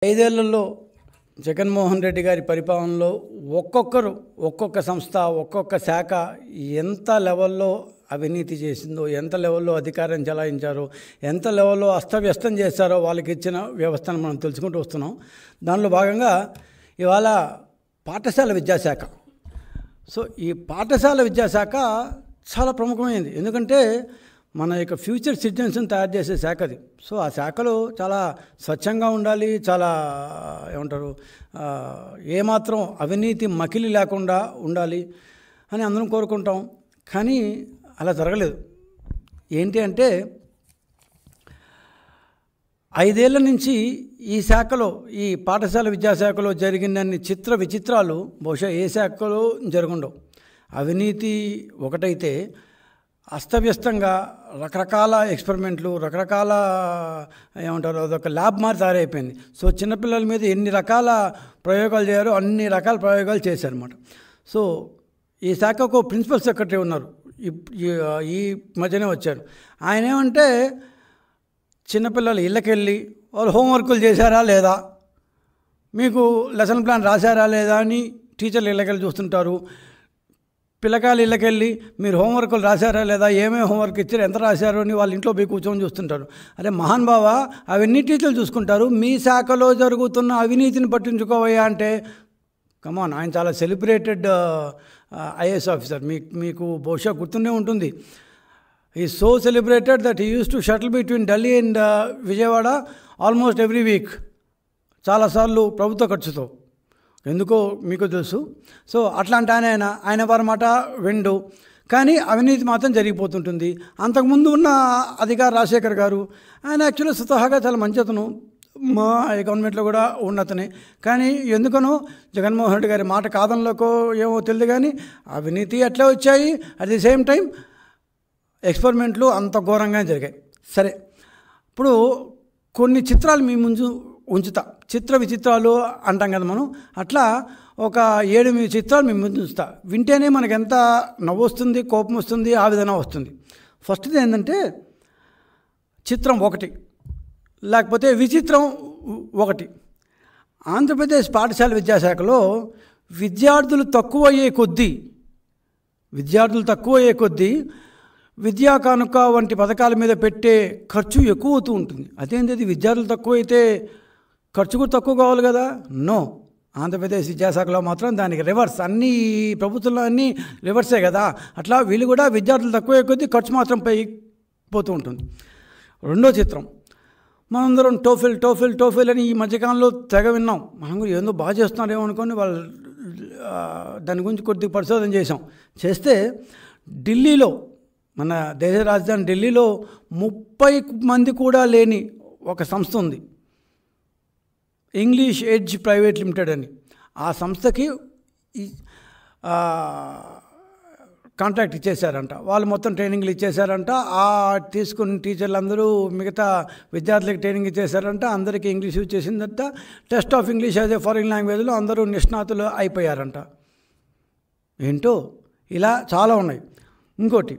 ఐదేళ్లలో జగన్మోహన్ రెడ్డి గారి పరిపాలనలో ఒక్కొక్కరు ఒక్కొక్క సంస్థ ఒక్కొక్క శాఖ ఎంత లెవెల్లో అవినీతి చేసిందో, ఎంత లెవెల్లో అధికారం చెలాయించారో, ఎంత లెవెల్లో అస్తవ్యస్తం చేశారో వాళ్ళకి ఇచ్చిన వ్యవస్థను మనం తెలుసుకుంటూ వస్తున్నాం. దానిలో భాగంగా ఇవాళ పాఠశాల విద్యాశాఖ. సో ఈ పాఠశాల విద్యాశాఖ చాలా ప్రముఖమైనది. ఎందుకంటే మన యొక్క ఫ్యూచర్ సిటిజన్స్ని తయారు చేసే శాఖ అది. సో ఆ శాఖలో చాలా స్వచ్ఛంగా ఉండాలి, చాలా ఏమంటారు ఏమాత్రం అవినీతి మకిలి లేకుండా ఉండాలి అని అందరం కోరుకుంటాం. కానీ అలా జరగలేదు. ఏంటి అంటే 5 ఏళ్ల నుంచి ఈ శాఖలో, ఈ పాఠశాల విద్యాశాఖలో జరిగినన్ని చిత్ర విచిత్రాలు బహుశా ఏ శాఖలో జరుగుండవు. అవినీతి ఒకటైతే అస్తవ్యస్తంగా రకరకాల ఎక్స్పెరిమెంట్లు, రకరకాల ఏమంటారు అదొక ల్యాబ్ మారి తయారైపోయింది. సో చిన్నపిల్లల మీద ఎన్ని రకాల ప్రయోగాలు చేయారో అన్ని రకాల ప్రయోగాలు చేశారన్నమాట. సో ఈ శాఖకు ప్రిన్సిపల్ సెక్రటరీ ఉన్నారు, ఈ మధ్యనే వచ్చారు. ఆయన ఏమంటే చిన్నపిల్లలు ఇళ్ళకెళ్ళి వాళ్ళు హోంవర్కులు చేశారా లేదా, మీకు లెసన్ ప్లాన్ రాశారా లేదా అని టీచర్లు ఇళ్ళకెళ్ళి చూస్తుంటారు. పిల్లకాయలు ఇళ్ళకెళ్ళి మీరు హోంవర్కులు రాశారా లేదా, ఏమేమి హోంవర్క్ ఇచ్చారు, ఎంత రాశారు అని వాళ్ళ ఇంట్లో పోయి కూర్చొని చూస్తుంటారు. అరే మహాన్ బావా, అవన్నీ టీచర్లు చూసుకుంటారు, మీ శాఖలో జరుగుతున్న అవినీతిని పట్టించుకోవయ్యా అంటే కమాన్. ఆయన చాలా సెలబ్రేటెడ్ ఐఏఎస్ ఆఫీసర్. మీకు బహుశా గుర్తుండే ఉంటుంది. ఈ so celebrated that he use to shuttle between Delhi and Vijayawada almost every week, చాలాసార్లు ప్రభుత్వ ఖర్చుతో. ఎందుకో మీకు తెలుసు. సో అట్లాంటి ఆయన వారి మాట విండు, కానీ అవినీతి మాత్రం జరిగిపోతుంటుంది. అంతకుముందు ఉన్న అధికారి రాజశేఖర్ గారు, ఆయన యాక్చువల్లీ స్వతహాగా చాలా మంచి అతను, మా గవర్నమెంట్లో కూడా ఉన్నతనే. కానీ ఎందుకనో జగన్మోహన్ రెడ్డి గారి మాట కాదంలోకో ఏమో తెలియదు, కానీ అవినీతి అట్లా వచ్చాయి. అట్ ది సేమ్ టైం ఎక్స్పెరిమెంట్లు అంత ఘోరంగా జరిగాయి. సరే, ఇప్పుడు కొన్ని చిత్రాలు మీ ముందు ఉంచుతా. చిత్ర విచిత్రాలు అంటాం కదా మనం, అట్లా ఒక 7-8 చిత్రాలు మీ ముందు ఉంచుతా. వింటేనే మనకు ఎంత నవ్వు వస్తుంది, కోపం వస్తుంది, ఆవేదన వస్తుంది. ఫస్ట్ది ఏంటంటే చిత్రం 1, లేకపోతే విచిత్రం 1. ఆంధ్రప్రదేశ్ పాఠశాల విద్యాశాఖలో విద్యార్థులు తక్కువయ్యే కొద్దీ విద్యా కానుక వంటి పథకాల మీద పెట్టే ఖర్చు ఎక్కువ అవుతూ ఉంటుంది. అదేంటి, విద్యార్థులు తక్కువైతే ఖర్చు కూడా తక్కువ కావాలి కదా? నో, ఆంధ్రప్రదేశ్ విద్యాశాఖలో మాత్రం దానికి రివర్స్. అన్ని ప్రభుత్వంలో అన్నీ రివర్సే కదా. అట్లా వీళ్ళు కూడా విద్యార్థులు తక్కువ కొద్దీ ఖర్చు మాత్రం పోతూ ఉంటుంది. రెండో చిత్రం, మనందరం టోఫెల్ అని ఈ మధ్యకాలంలో తెగ విన్నాం. మనం కూడా ఏందో బాగా చేస్తున్నారేమో అనుకొని వాళ్ళు దాని గురించి కొద్దిగా పరిశోధన చేస్తే ఢిల్లీలో, మన దేశ రాజధాని ఢిల్లీలో 30 మంది కూడా లేని ఒక సంస్థ ఉంది, ఇంగ్లీష్ ఎడ్జ్ ప్రైవేట్ లిమిటెడ్ అని. ఆ సంస్థకి కాంట్రాక్ట్ ఇచ్చేశారంట. వాళ్ళు మొత్తం ట్రైనింగ్లు ఇచ్చేశారంట. ఆ తీసుకున్న టీచర్లు అందరూ మిగతా విద్యార్థులకు ట్రైనింగ్ ఇచ్చేశారంట. అందరికీ ఇంగ్లీష్ యూజ్ చేసిందంట. Test of English as a foreign లాంగ్వేజ్లో అందరూ నిష్ణాతులు అయిపోయారంట. ఏంటో ఇలా చాలా ఉన్నాయి. ఇంకోటి,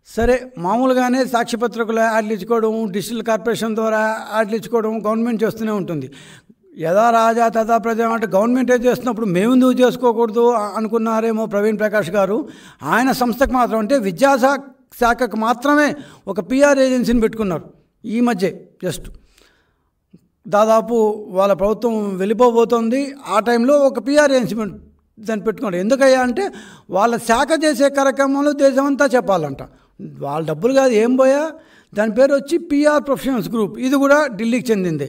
సరే మామూలుగానే సాక్షిపత్రికలు యాడ్లు ఇచ్చుకోవడం, డిజిటల్ కార్పొరేషన్ ద్వారా యాడ్లు ఇచ్చుకోవడం గవర్నమెంట్ చేస్తూనే ఉంటుంది. యథా రాజా తథా ప్రజ అంటే గవర్నమెంటే చేస్తున్నప్పుడు మేమెందుకు చేసుకోకూడదు అనుకున్నారేమో ప్రవీణ్ ప్రకాష్ గారు. ఆయన సంస్థకు మాత్రం, అంటే విద్యాశాఖకు మాత్రమే ఒక పిఆర్ ఏజెన్సీని పెట్టుకున్నారు ఈ మధ్య. జస్ట్ దాదాపు వాళ్ళ ప్రభుత్వం వెళ్ళిపోబోతోంది, ఆ టైంలో ఒక పిఆర్ ఏజెన్సీ దాన్ని పెట్టుకున్నారు. ఎందుకయ్యా అంటే వాళ్ళ శాఖ చేసే కార్యక్రమాలు దేశమంతా చెప్పాలంట. వాళ్ళ డబ్బులు కాదు, ఏం పోయా. దాని పేరు వచ్చి పిఆర్ ప్రొఫెషనల్స్ గ్రూప్. ఇది కూడా ఢిల్లీకి చెందిందే,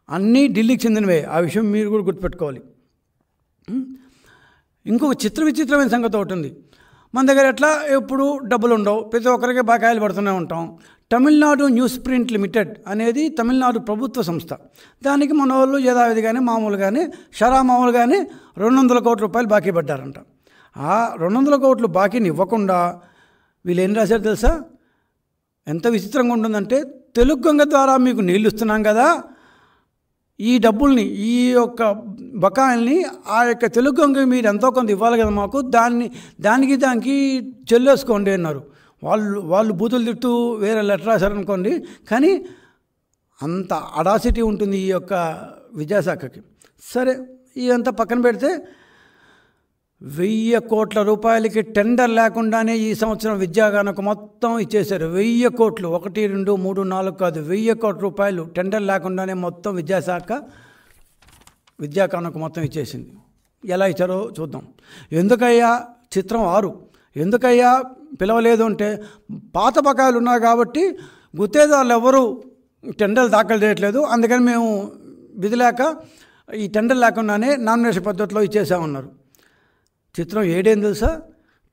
అన్నీ ఢిల్లీకి చెందినవే. ఆ విషయం మీరు కూడా గుర్తుపెట్టుకోవాలి. ఇంకొక విచిత్రమైన సంగతి ఒకటి ఉంది. మన దగ్గర ఎట్లా ఎప్పుడు డబ్బులు ఉండవు, ప్రతి ఒక్కరికి బకాయిలు పడుతూనే ఉంటాం. తమిళనాడు న్యూస్ ప్రింట్ లిమిటెడ్ అనేది తమిళనాడు ప్రభుత్వ సంస్థ. దానికి మన వాళ్ళు యథావిధిగానే మామూలుగానే మామూలుగానే 200 కోట్ల రూపాయలు బాకీ పడ్డారంట. ఆ 200 కోట్లు బాకీని ఇవ్వకుండా వీళ్ళు ఏం రాశారు తెలుసా? ఎంత విచిత్రంగా ఉంటుందంటే, తెలుగు గంగ ద్వారా మీకు నీళ్ళు ఇస్తున్నాం కదా, ఈ డబ్బుల్ని, ఈ యొక్క బకాయిల్ని ఆ యొక్క తెలుగు గంగ మీరు ఎంతో కొంత ఇవ్వాలి కదా మాకు, దానికి చెల్లేసుకోండి అన్నారు. వాళ్ళు బూతులు తిట్టు వేరే లెటర్ రాశారనుకోండి, కానీ అంత అడాసిటీ ఉంటుంది ఈ యొక్క విద్యాశాఖకి. సరే ఇదంతా పక్కన పెడితే 1000 కోట్ల రూపాయలకి టెండర్ లేకుండానే ఈ సంవత్సరం విద్యాకానుక మొత్తం ఇచ్చేశారు. 1000 కోట్లు, 1, 2, 3, 4 కాదు, 1000 కోట్ల రూపాయలు టెండర్ లేకుండానే మొత్తం విద్యాశాఖ విద్యాకానుక మొత్తం ఇచ్చేసింది. ఎలా ఇచ్చారో చూద్దాం. ఎందుకయ్యా చిత్రం 6 ఎందుకయ్యా పిలవలేదు అంటే, పాత బకాయిలు ఉన్నాయి కాబట్టి గుత్తేదారులు ఎవరు టెండర్లు దాఖలు చేయట్లేదు, అందుకని మేము విధి లేక ఈ టెండర్ లేకుండానే నామినేషన్ పద్ధతిలో ఇచ్చేసామన్నారు. చిత్రం 7 ఏం తెలుసా,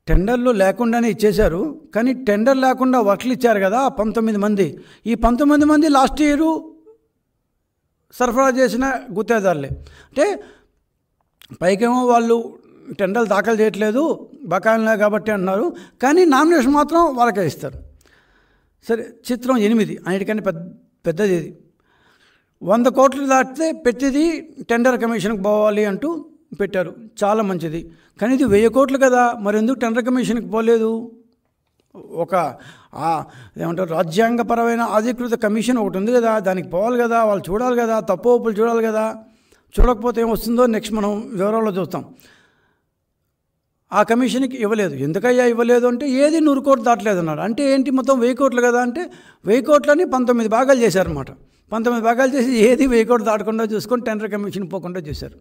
టెండర్లు లేకుండానే ఇచ్చేశారు, కానీ టెండర్ లేకుండా వర్క్లు ఇచ్చారు కదా 19 మంది. ఈ 19 మంది లాస్ట్ ఇయరు సరఫరా చేసిన గుత్తేదారులే. అంటే పైకేమో వాళ్ళు టెండర్లు దాఖలు చేయట్లేదు బకాయిలు కాబట్టి అంటున్నారు, కానీ నామినేషన్ మాత్రం వాళ్ళకే ఇస్తారు. సరే చిత్రం 8 అన్నిటికన్నా పెద్దది ఇది. 100 కోట్లు దాటితే ప్రతిదీ టెండర్ కమిషన్కి పోవాలి అంటూ పెట్టారు, చాలా మంచిది. కానీ ఇది 1000 కోట్లు కదా, మరి ఎందుకు టెండర్ కమిషన్కి పోలేదు? ఒక ఏమంటారు రాజ్యాంగపరమైన అధికృత కమిషన్ ఒకటి ఉంది కదా, దానికి పోవాలి కదా, వాళ్ళు చూడాలి కదా, తప్పు ఒప్పులు చూడాలి కదా. చూడకపోతే ఏమొస్తుందో నెక్స్ట్ మనం వివరాల్లో చూస్తాం. ఆ కమిషన్కి ఇవ్వలేదు. ఎందుకయ్యా ఇవ్వలేదు అంటే, ఏది 100 కోట్లు దాటలేదు అన్నాడు. అంటే ఏంటి, మొత్తం 1000 కోట్లు కదా అంటే 1000 కోట్లని 19 భాగాలు చేశారన్నమాట. 19 భాగాలు చేసి ఏది 1000 కోట్లు దాటకుండా చూసుకొని టెండర్ కమిషన్ పోకుండా చేశారు.